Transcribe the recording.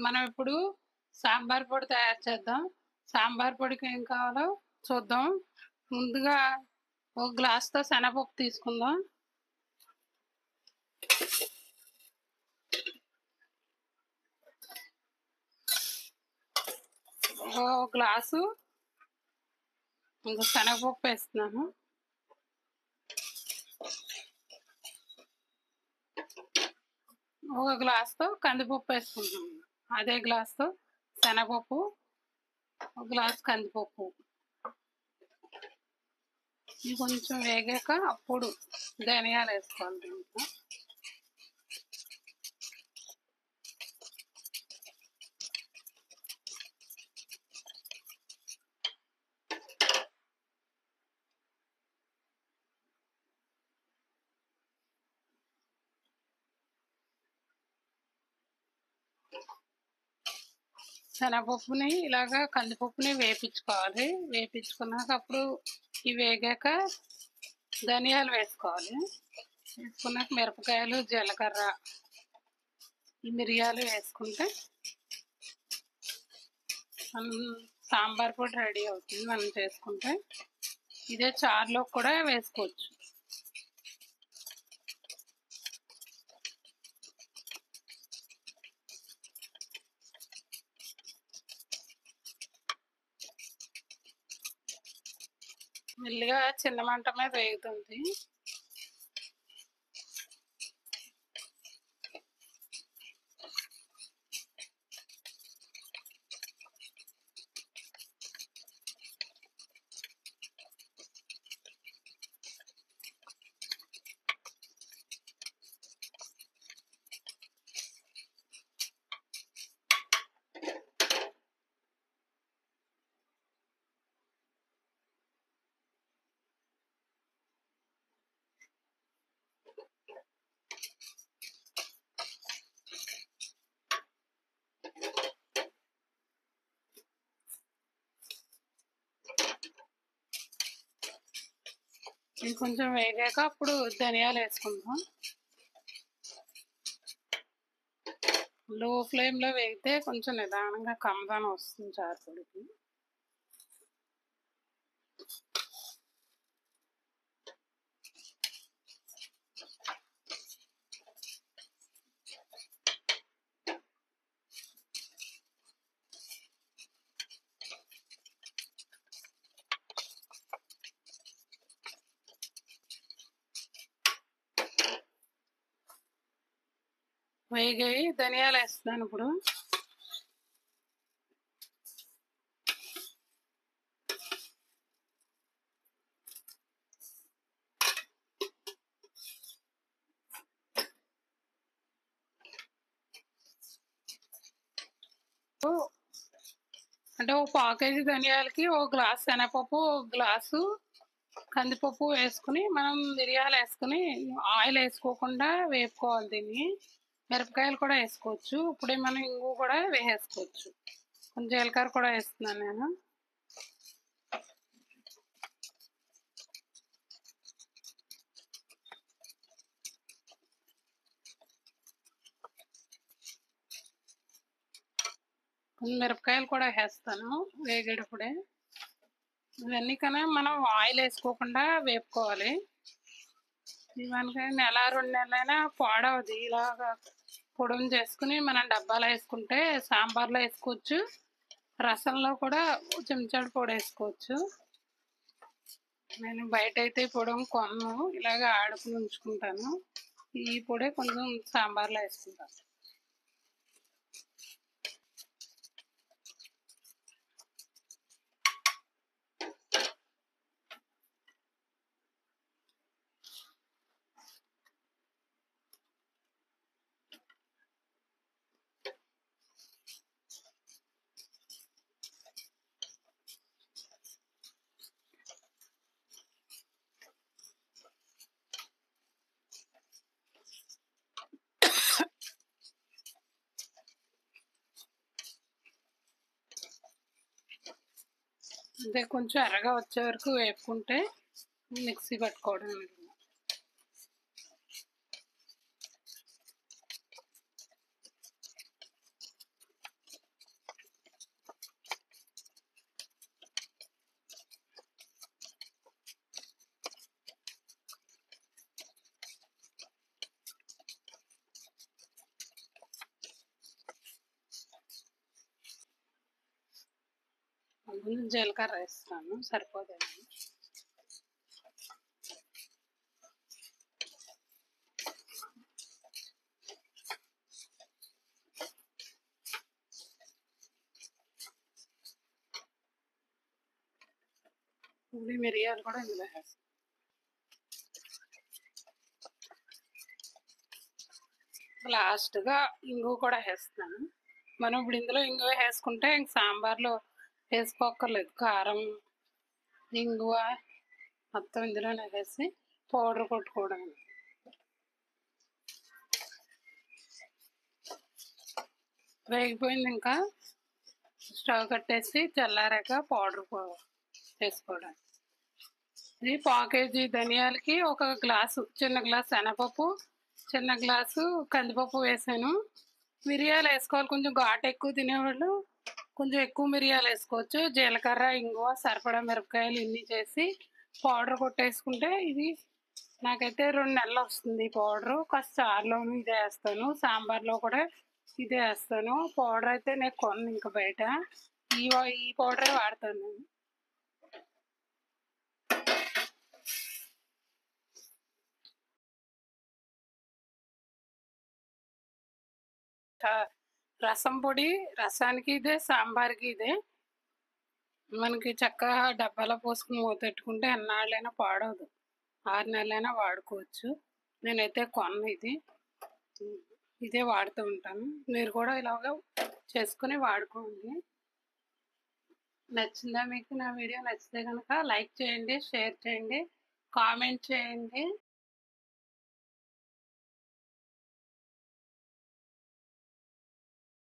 మనం ఇప్పుడు సాంబార్ పొడి తయారు చేద్దాం. సాంబార్ పొడికి ఏం కావాలో చూద్దాం. ముందుగా ఒక గ్లాస్‌తో శనగపప్పు తీసుకుందాం. ఒక గ్లాసు శనగపప్పు వేస్తున్నాను. ఒక గ్లాస్‌తో కందిపప్పు వేసుకుంటున్నాను. అదే గ్లాస్‌తో శనగపప్పు, ఒక గ్లాస్ కందిపప్పు. ఇవి కొంచెం వేగాక అప్పుడు ధనియాలు వేసుకోవాలి దీంట్లో. శనగపప్పుని ఇలాగా కందిపప్పుని వేపించుకోవాలి. వేపించుకున్నాక అప్పుడు ఇవి వేగాక ధనియాలు వేసుకోవాలి. వేసుకున్నాక మిరపకాయలు, జీలకర్ర, ఈ మిరియాలు వేసుకుంటే మనం సాంబార్ పొడి రెడీ అవుతుంది. మనం చేసుకుంటే ఇదే చారులో కూడా వేసుకోవచ్చు. మెల్లిగా చిన్న మంట మీద వేగుతుంది. ఇది కొంచెం వేగాక అప్పుడు ధనియాలు వేసుకుందాం. లో ఫ్లేమ్లో వేగితే కొంచెం నిదానంగా కమ్మదనం వస్తుంది చారు పొడికి. వేగాయి ధనియాలు వేస్తున్నాను ఇప్పుడు. అంటే ఒక పావు కేజీ ధనియాలకి ఒక గ్లాస్ శనగపప్పు, ఒక గ్లాసు కందిపప్పు వేసుకుని మనం మిరియాలు వేసుకుని ఆయిల్ వేసుకోకుండా వేపుకోవాలి దీన్ని. మిరపకాయలు కూడా వేసుకోవచ్చు. ఇప్పుడే మనం ఇంగు కూడా వేసేసుకోవచ్చు. కొంచెం జీలకర్ర కూడా వేస్తున్నాను నేను. మిరపకాయలు కూడా వేస్తాను వేగేటప్పుడే. ఇవన్నీ కన్నా మనం ఆయిల్ వేసుకోకుండా వేపుకోవాలి. ఇవన్నీ నెల 2 నెలలైనా పాడవది. ఇలాగా పొడుము చేసుకుని మనం డబ్బాలో వేసుకుంటే సాంబార్లో వేసుకోవచ్చు, రసంలో కూడా చెంచాడు పొడి వేసుకోవచ్చు. నేను బయట అయితే పొడుము కొన్ను, ఇలాగ ఆడుకుని ఉంచుకుంటాను. ఈ పొడే కొంచెం సాంబార్లో వేసుకుంటాను. అంటే కొంచెం ఎర్రగా వచ్చే వరకు వేపుకుంటే మిక్సీ పట్టుకోవడం. కొంచెం జీలకర్ర వేస్తాను, సరిపోతుంది. ఉల్లి మిరియాలు కూడా ఇందులో వేస్తాను. లాస్ట్గా ఇంగువ కూడా వేస్తాను. మనం ఇప్పుడు ఇందులో ఇంగువ వేసుకుంటే ఇంక సాంబార్లో వేసుకోక్కర్లేదు. కారం, ఇంగువ మొత్తం ఇందులోనే వేసి పౌడర్ కొట్టుకోవడం. వేగిపోయింది, ఇంకా స్టవ్ కట్టేసి చల్లారాక పౌడర్ వేసుకోవడం. ఇది 1/4 కేజీ ధనియాలకి 1 గ్లాసు, చిన్న గ్లాసు శనగపప్పు, చిన్న గ్లాసు కందిపప్పు వేసాను. మిరియాలు వేసుకోవాలి, కొంచెం ఘాటు ఎక్కువ తినేవాళ్ళు కొంచెం ఎక్కువ మిరియాలు వేసుకోవచ్చు. జీలకర్ర, ఇంగువ, సరిపడా మిరపకాయలు ఇన్ని చేసి పౌడర్ కొట్టేసుకుంటే ఇది నాకైతే 2 నెలలు వస్తుంది. ఈ పౌడరు కాస్త చారులోనూ ఇదే వేస్తాను, సాంబార్లో కూడా ఇదే వేస్తాను. పౌడర్ అయితే నేను కొను, ఇంకా బయట ఈ పౌడరే వాడతాను నేను. రసం పొడి రసానికి ఇదే, సాంబార్కి ఇదే. మనకి చక్కగా డబ్బాలో పోసుకుని మూతెట్టుకుంటే ఎన్నాళ్ళైనా పాడవదు, 6 నెలలైనా వాడుకోవచ్చు. నేనైతే కొను, ఇదే వాడుతూ ఉంటాను. మీరు కూడా ఇలాగా చేసుకుని వాడుకోండి. నచ్చిందా మీకు నా వీడియో? నచ్చితే కనుక లైక్ చేయండి, షేర్ చేయండి, కామెంట్ చేయండి.